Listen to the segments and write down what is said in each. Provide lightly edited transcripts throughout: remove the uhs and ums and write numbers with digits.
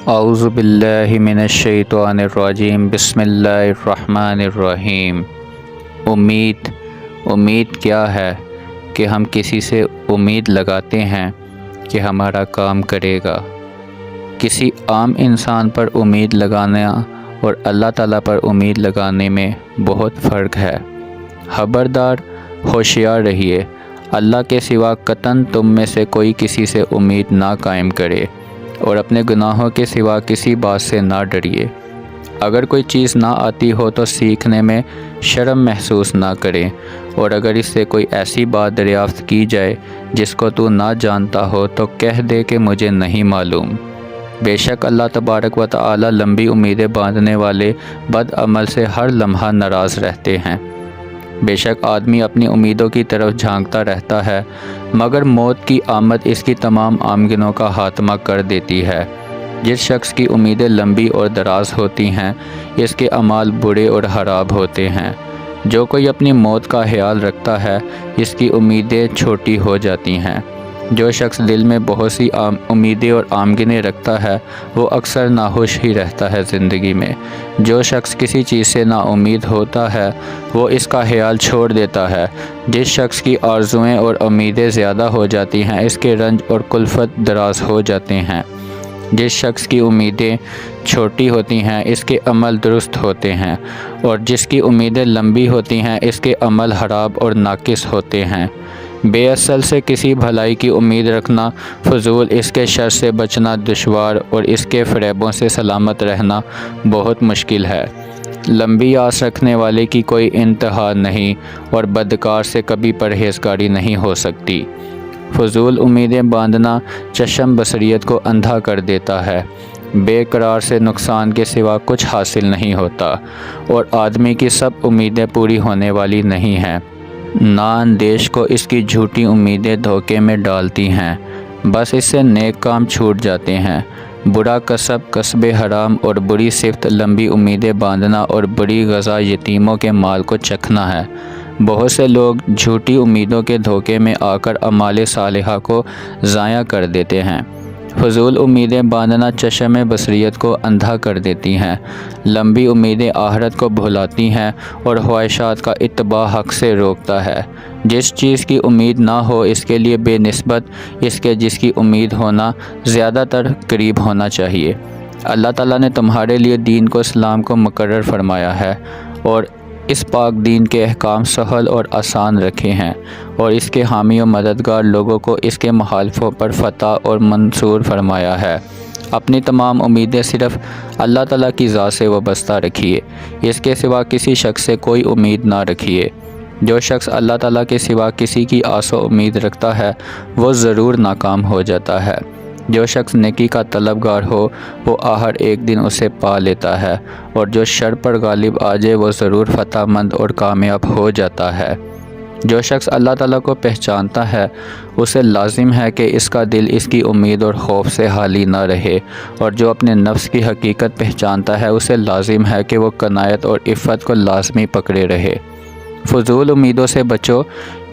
اعوذ باللہ من الشیطان الرجیم بسم اللہ الرحمن الرحیم۔ امید کیا ہے کہ ہم کسی سے امید لگاتے ہیں کہ ہمارا کام کرے گا۔ کسی عام انسان پر امید لگانا اور اللہ تعالیٰ پر امید لگانے میں بہت فرق ہے۔ خبردار، ہوشیار رہیے، اللہ کے سوا قطعاً تم میں سے کوئی کسی سے امید نہ قائم کرے اور اپنے گناہوں کے سوا کسی بات سے نہ ڈریے۔ اگر کوئی چیز نہ آتی ہو تو سیکھنے میں شرم محسوس نہ کرے، اور اگر اس سے کوئی ایسی بات دریافت کی جائے جس کو تو نہ جانتا ہو تو کہہ دے کہ مجھے نہیں معلوم۔ بے شک اللہ تبارک و تعالی لمبی امیدیں باندھنے والے بد عمل سے ہر لمحہ ناراض رہتے ہیں۔ بے شک آدمی اپنی امیدوں کی طرف جھانکتا رہتا ہے، مگر موت کی آمد اس کی تمام آمدنوں کا خاتمہ کر دیتی ہے۔ جس شخص کی امیدیں لمبی اور دراز ہوتی ہیں، اس کے اعمال برے اور خراب ہوتے ہیں۔ جو کوئی اپنی موت کا خیال رکھتا ہے، اس کی امیدیں چھوٹی ہو جاتی ہیں۔ جو شخص دل میں بہت سی امیدیں اور آمدنیں رکھتا ہے، وہ اکثر ناخوش ہی رہتا ہے زندگی میں۔ جو شخص کسی چیز سے نا امید ہوتا ہے، وہ اس کا خیال چھوڑ دیتا ہے۔ جس شخص کی آرزوئیں اور امیدیں زیادہ ہو جاتی ہیں، اس کے رنج اور کلفت دراز ہو جاتے ہیں۔ جس شخص کی امیدیں چھوٹی ہوتی ہیں، اس کے عمل درست ہوتے ہیں، اور جس کی امیدیں لمبی ہوتی ہیں، اس کے عمل خراب اور ناقص ہوتے ہیں۔ بے اصل سے کسی بھلائی کی امید رکھنا فضول، اس کے شر سے بچنا دشوار، اور اس کے فریبوں سے سلامت رہنا بہت مشکل ہے۔ لمبی آس رکھنے والے کی کوئی انتہا نہیں، اور بدکار سے کبھی پرہیزگاری نہیں ہو سکتی۔ فضول امیدیں باندھنا چشم بصیرت کو اندھا کر دیتا ہے۔ بے قرار سے نقصان کے سوا کچھ حاصل نہیں ہوتا، اور آدمی کی سب امیدیں پوری ہونے والی نہیں ہیں۔ نااندیش کو اس کی جھوٹی امیدیں دھوکے میں ڈالتی ہیں، بس اس سے نیک کام چھوٹ جاتے ہیں۔ برا کسب حرام اور بری صفت لمبی امیدیں باندھنا اور بری غذا یتیموں کے مال کو چکھنا ہے۔ بہت سے لوگ جھوٹی امیدوں کے دھوکے میں آ کر اعمال صالحہ کو ضائع کر دیتے ہیں۔ فضول امیدیں باندھنا چشم بصیرت کو اندھا کر دیتی ہیں۔ لمبی امیدیں آخرت کو بھلاتی ہیں اور خواہشات کا اتباع حق سے روکتا ہے۔ جس چیز کی امید نہ ہو، اس کے لیے بے نسبت اس کے جس کی امید ہونا زیادہ تر قریب ہونا چاہیے۔ اللہ تعالیٰ نے تمہارے لیے دین کو اسلام کو مقرر فرمایا ہے، اور اس پاک دین کے احکام سہل اور آسان رکھے ہیں، اور اس کے حامی و مددگار لوگوں کو اس کے مخالفوں پر فتح اور منصور فرمایا ہے۔ اپنی تمام امیدیں صرف اللہ تعالیٰ کی ذات سے وابستہ رکھیے، اس کے سوا کسی شخص سے کوئی امید نہ رکھیے۔ جو شخص اللہ تعالیٰ کے سوا کسی کی آس و امید رکھتا ہے، وہ ضرور ناکام ہو جاتا ہے۔ جو شخص نیکی کا طلبگار ہو، وہ آخر ایک دن اسے پا لیتا ہے، اور جو شر پر غالب آ جائے وہ ضرور فتح مند اور کامیاب ہو جاتا ہے۔ جو شخص اللہ تعالیٰ کو پہچانتا ہے، اسے لازم ہے کہ اس کا دل اس کی امید اور خوف سے خالی نہ رہے، اور جو اپنے نفس کی حقیقت پہچانتا ہے، اسے لازم ہے کہ وہ قناعت اور عفت کو لازمی پکڑے رہے۔ فضول امیدوں سے بچو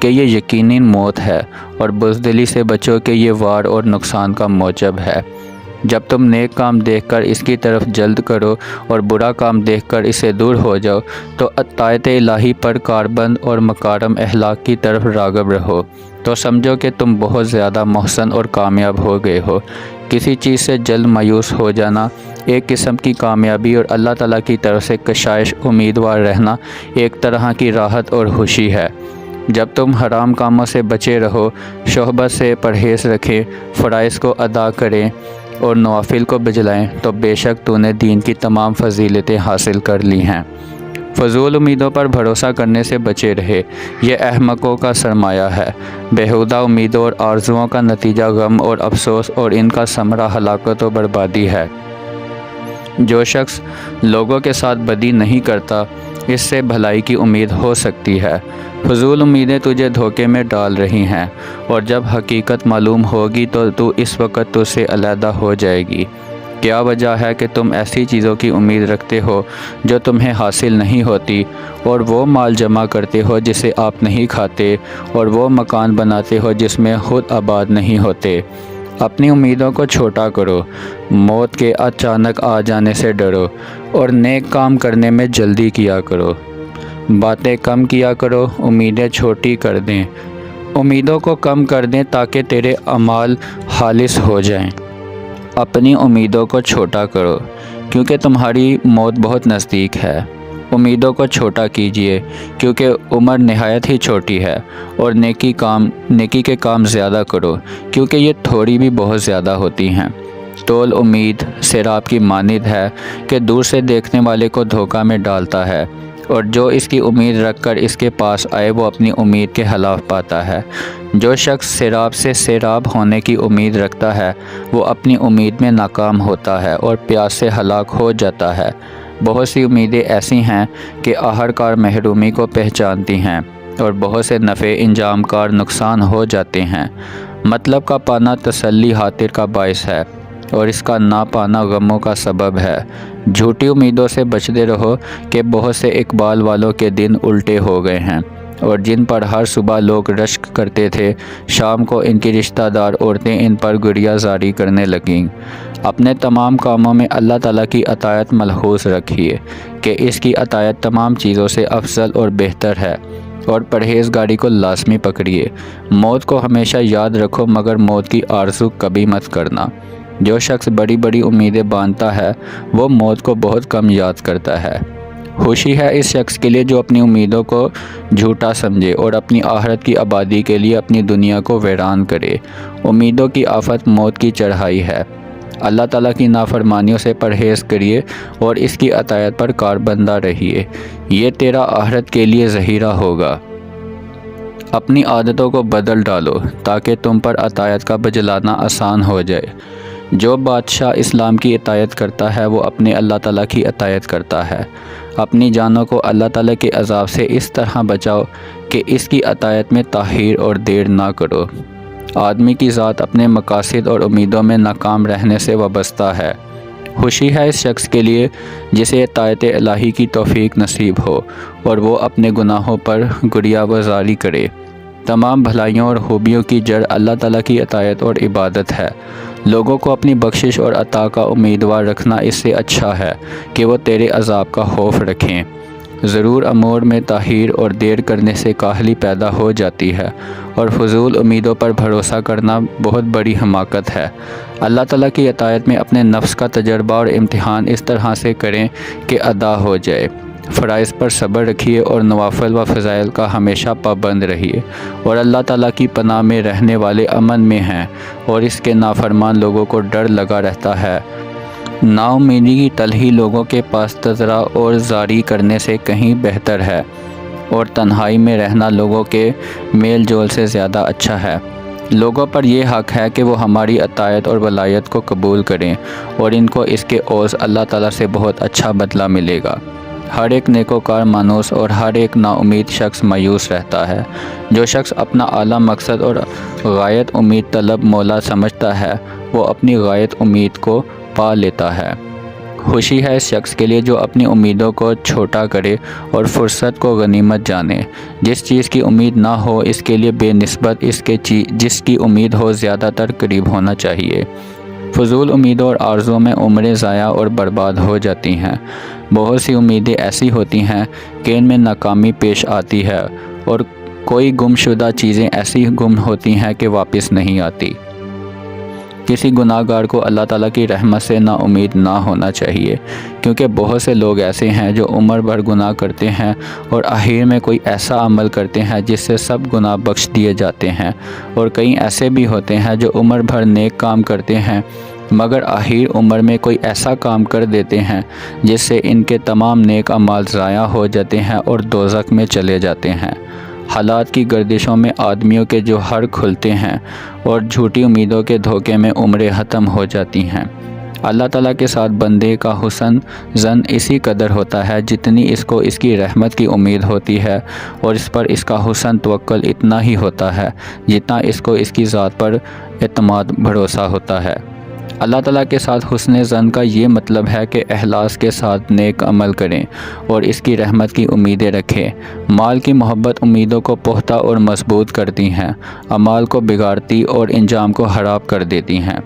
کہ یہ یقینی موت ہے، اور بزدلی سے بچو کہ یہ وار اور نقصان کا موجب ہے۔ جب تم نیک کام دیکھ کر اس کی طرف جلد کرو اور برا کام دیکھ کر اسے دور ہو جاؤ، تو اطاعت الہی پر کاربند اور مکارم اخلاق کی طرف راغب رہو، تو سمجھو کہ تم بہت زیادہ محسن اور کامیاب ہو گئے ہو۔ کسی چیز سے جلد مایوس ہو جانا ایک قسم کی کامیابی، اور اللہ تعالیٰ کی طرف سے کشائش امیدوار رہنا ایک طرح کی راحت اور خوشی ہے۔ جب تم حرام کاموں سے بچے رہو، شہوت سے پرہیز رکھیں، فرائض کو ادا کریں اور نوافل کو بجلائیں، تو بے شک تو نے دین کی تمام فضیلتیں حاصل کر لی ہیں۔ فضول امیدوں پر بھروسہ کرنے سے بچے رہے، یہ احمقوں کا سرمایہ ہے۔ بیہودہ امیدوں اور آرزوؤں کا نتیجہ غم اور افسوس، اور ان کا ثمرہ ہلاکت و بربادی ہے۔ جو شخص لوگوں کے ساتھ بدی نہیں کرتا، اس سے بھلائی کی امید ہو سکتی ہے۔ فضول امیدیں تجھے دھوکے میں ڈال رہی ہیں، اور جب حقیقت معلوم ہوگی تو اس وقت تجھ سے علیحدہ ہو جائے گی۔ کیا وجہ ہے کہ تم ایسی چیزوں کی امید رکھتے ہو جو تمہیں حاصل نہیں ہوتی، اور وہ مال جمع کرتے ہو جسے آپ نہیں کھاتے، اور وہ مکان بناتے ہو جس میں خود آباد نہیں ہوتے؟ اپنی امیدوں کو چھوٹا کرو، موت کے اچانک آ جانے سے ڈرو اور نیک کام کرنے میں جلدی کیا کرو۔ باتیں کم کیا کرو، امیدیں چھوٹی کر دیں، امیدوں کو کم کر دیں تاکہ تیرے اعمال خالص ہو جائیں۔ اپنی امیدوں کو چھوٹا کرو کیونکہ تمہاری موت بہت نزدیک ہے۔ امیدوں کو چھوٹا کیجیے کیونکہ عمر نہایت ہی چھوٹی ہے، اور نیکی کے کام زیادہ کرو کیونکہ یہ تھوڑی بھی بہت زیادہ ہوتی ہیں۔ طول امید سیراب کی مانند ہے کہ دور سے دیکھنے والے کو دھوکہ میں ڈالتا ہے، اور جو اس کی امید رکھ کر اس کے پاس آئے وہ اپنی امید کے خلاف پاتا ہے۔ جو شخص سیراب سے سیراب ہونے کی امید رکھتا ہے وہ اپنی امید میں ناکام ہوتا ہے اور پیاس سے ہلاک ہو جاتا ہے۔ بہت سی امیدیں ایسی ہیں کہ آخرکار محرومی کو پہچانتی ہیں، اور بہت سے نفع انجام کار نقصان ہو جاتے ہیں۔ مطلب کا پانا تسلی خاطر کا باعث ہے، اور اس کا نہ پانا غموں کا سبب ہے۔ جھوٹی امیدوں سے بچتے رہو کہ بہت سے اقبال والوں کے دن الٹے ہو گئے ہیں، اور جن پر ہر صبح لوگ رشک کرتے تھے، شام کو ان کی رشتہ دار عورتیں ان پر گریہ زاری کرنے لگیں۔ اپنے تمام کاموں میں اللہ تعالیٰ کی اطاعت ملحوظ رکھیے کہ اس کی اطاعت تمام چیزوں سے افضل اور بہتر ہے، اور پرہیزگاری کو لازمی پکڑیے۔ موت کو ہمیشہ یاد رکھو مگر موت کی آرزو کبھی مت کرنا۔ جو شخص بڑی بڑی امیدیں باندھتا ہے وہ موت کو بہت کم یاد کرتا ہے۔ خوشی ہے اس شخص کے لیے جو اپنی امیدوں کو جھوٹا سمجھے اور اپنی آخرت کی آبادی کے لیے اپنی دنیا کو ویران کرے۔ امیدوں کی آفت موت کی چڑھائی ہے۔ اللہ تعالیٰ کی نافرمانیوں سے پرہیز کریے اور اس کی اطاعت پر کاربندہ رہیے، یہ تیرا آخرت کے لیے ذخیرہ ہوگا۔ اپنی عادتوں کو بدل ڈالو تاکہ تم پر اطاعت کا بجلانا آسان ہو جائے۔ جو بادشاہ اسلام کی اطاعت کرتا ہے وہ اپنے اللہ تعالیٰ کی اطاعت کرتا ہے۔ اپنی جانوں کو اللہ تعالیٰ کے عذاب سے اس طرح بچاؤ کہ اس کی اطاعت میں تاخیر اور دیر نہ کرو۔ آدمی کی ذات اپنے مقاصد اور امیدوں میں ناکام رہنے سے وابستہ ہے۔ خوشی ہے اس شخص کے لیے جسے اطاعت الہی کی توفیق نصیب ہو اور وہ اپنے گناہوں پر گریہ وزاری کرے۔ تمام بھلائیوں اور خوبیوں کی جڑ اللہ تعالیٰ کی اطاعت اور عبادت ہے۔ لوگوں کو اپنی بخشش اور عطا کا امیدوار رکھنا اس سے اچھا ہے کہ وہ تیرے عذاب کا خوف رکھیں۔ ضرور امور میں تاخیر اور دیر کرنے سے کاہلی پیدا ہو جاتی ہے، اور فضول امیدوں پر بھروسہ کرنا بہت بڑی حماقت ہے۔ اللہ تعالیٰ کی اطاعت میں اپنے نفس کا تجربہ اور امتحان اس طرح سے کریں کہ ادا ہو جائے۔ فرائض پر صبر رکھیے اور نوافل و فضائل کا ہمیشہ پابند رہیے، اور اللہ تعالیٰ کی پناہ میں رہنے والے امن میں ہیں، اور اس کے نافرمان لوگوں کو ڈر لگا رہتا ہے۔ نا امیدی کی تلخی لوگوں کے پاس تذرع اور زاری کرنے سے کہیں بہتر ہے، اور تنہائی میں رہنا لوگوں کے میل جول سے زیادہ اچھا ہے۔ لوگوں پر یہ حق ہے کہ وہ ہماری اطاعت اور ولایت کو قبول کریں، اور ان کو اس کے عوض اللہ تعالیٰ سے بہت اچھا بدلہ ملے گا۔ ہر ایک نیکوکار مانوس اور ہر ایک نا امید شخص مایوس رہتا ہے۔ جو شخص اپنا اعلیٰ مقصد اور غایت امید طلب مولا سمجھتا ہے وہ اپنی غایت امید کو پا لیتا ہے۔ خوشی ہے اس شخص کے لیے جو اپنی امیدوں کو چھوٹا کرے اور فرصت کو غنیمت جانے۔ جس چیز کی امید نہ ہو اس کے لیے بے نسبت اس کے جس کی امید ہو زیادہ تر قریب ہونا چاہیے۔ فضول امیدوں اور آرزوؤں میں عمریں ضائع اور برباد ہو جاتی ہیں۔ بہت سی امیدیں ایسی ہوتی ہیں کہ ان میں ناکامی پیش آتی ہے، اور کوئی گم شدہ چیزیں ایسی گم ہوتی ہیں کہ واپس نہیں آتی۔ کسی گناہ گار کو اللہ تعالیٰ کی رحمت سے نا امید نہ ہونا چاہیے، کیونکہ بہت سے لوگ ایسے ہیں جو عمر بھر گناہ کرتے ہیں اور آخر میں کوئی ایسا عمل کرتے ہیں جس سے سب گناہ بخش دیے جاتے ہیں، اور کئی ایسے بھی ہوتے ہیں جو عمر بھر نیک کام کرتے ہیں مگر آخر عمر میں کوئی ایسا کام کر دیتے ہیں جس سے ان کے تمام نیک اعمال ضائع ہو جاتے ہیں اور دوزخ میں چلے جاتے ہیں۔ حالات کی گردشوں میں آدمیوں کے جو ہر کھلتے ہیں اور جھوٹی امیدوں کے دھوکے میں عمریں ختم ہو جاتی ہیں۔ اللہ تعالیٰ کے ساتھ بندے کا حسن ظن اسی قدر ہوتا ہے جتنی اس کو اس کی رحمت کی امید ہوتی ہے، اور اس پر اس کا حسن توکل اتنا ہی ہوتا ہے جتنا اس کو اس کی ذات پر اعتماد بھروسہ ہوتا ہے۔ اللہ تعالیٰ کے ساتھ حسن ظن کا یہ مطلب ہے کہ اخلاص کے ساتھ نیک عمل کریں اور اس کی رحمت کی امیدیں رکھیں۔ مال کی محبت امیدوں کو پختہ اور مضبوط کرتی ہیں، اعمال کو بگاڑتی اور انجام کو خراب کر دیتی ہیں۔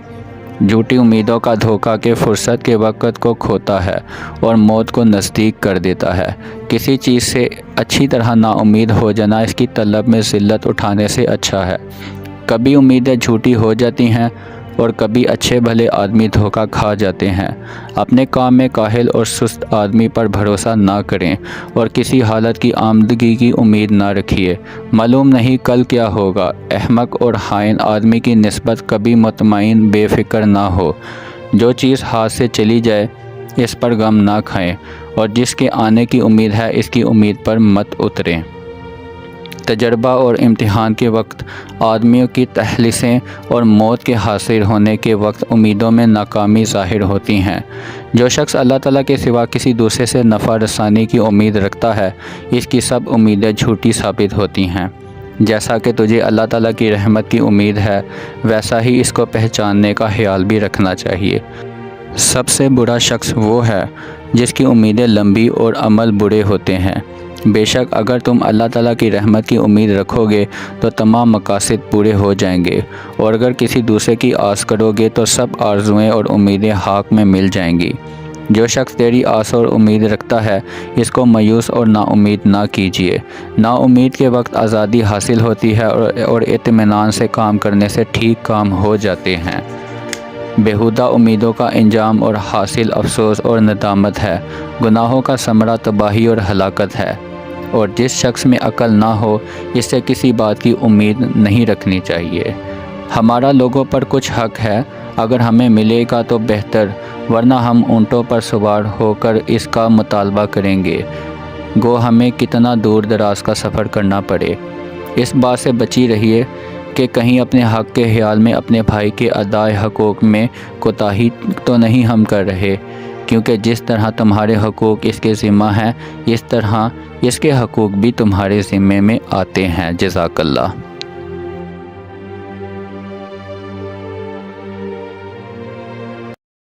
جھوٹی امیدوں کا دھوکہ کہ فرصت کے وقت کو کھوتا ہے اور موت کو نزدیک کر دیتا ہے۔ کسی چیز سے اچھی طرح نا امید ہو جانا اس کی طلب میں ذلت اٹھانے سے اچھا ہے۔ کبھی امیدیں جھوٹی ہو جاتی ہیں اور کبھی اچھے بھلے آدمی دھوکہ کھا جاتے ہیں۔ اپنے کام میں کاہل اور سست آدمی پر بھروسہ نہ کریں اور کسی حالت کی آمدگی کی امید نہ رکھیے۔ معلوم نہیں کل کیا ہوگا۔ احمق اور خائن آدمی کی نسبت کبھی مطمئن بے فکر نہ ہو۔ جو چیز ہاتھ سے چلی جائے اس پر غم نہ کھائیں اور جس کے آنے کی امید ہے اس کی امید پر مت اتریں۔ تجربہ اور امتحان کے وقت آدمیوں کی تخلیصیں اور موت کے حاصل ہونے کے وقت امیدوں میں ناکامی ظاہر ہوتی ہیں۔ جو شخص اللہ تعالیٰ کے سوا کسی دوسرے سے نفع رسانی کی امید رکھتا ہے اس کی سب امیدیں جھوٹی ثابت ہوتی ہیں۔ جیسا کہ تجھے اللہ تعالیٰ کی رحمت کی امید ہے ویسا ہی اس کو پہچاننے کا خیال بھی رکھنا چاہیے۔ سب سے برا شخص وہ ہے جس کی امیدیں لمبی اور عمل برے ہوتے ہیں۔ بے شک اگر تم اللہ تعالیٰ کی رحمت کی امید رکھو گے تو تمام مقاصد پورے ہو جائیں گے، اور اگر کسی دوسرے کی آس کرو گے تو سب آرزوئیں اور امیدیں خاک میں مل جائیں گی۔ جو شخص تیری آس اور امید رکھتا ہے اس کو مایوس اور نا امید نہ کیجیے۔ نا امید کے وقت آزادی حاصل ہوتی ہے اور اطمینان سے کام کرنے سے ٹھیک کام ہو جاتے ہیں۔ بیہودہ امیدوں کا انجام اور حاصل افسوس اور ندامت ہے۔ گناہوں کا ثمرہ تباہی اور ہلاکت ہے، اور جس شخص میں عقل نہ ہو اس سے کسی بات کی امید نہیں رکھنی چاہیے۔ ہمارا لوگوں پر کچھ حق ہے، اگر ہمیں ملے گا تو بہتر، ورنہ ہم اونٹوں پر سوار ہو کر اس کا مطالبہ کریں گے، گو ہمیں کتنا دور دراز کا سفر کرنا پڑے۔ اس بات سے بچی رہیے کہ کہیں اپنے حق کے خیال میں اپنے بھائی کے ادائے حقوق میں کوتاہی تو نہیں ہم کر رہے، کیونکہ جس طرح تمہارے حقوق اس کے ذمہ ہیں اس طرح اس کے حقوق بھی تمہارے ذمے میں آتے ہیں۔ جزاک اللہ۔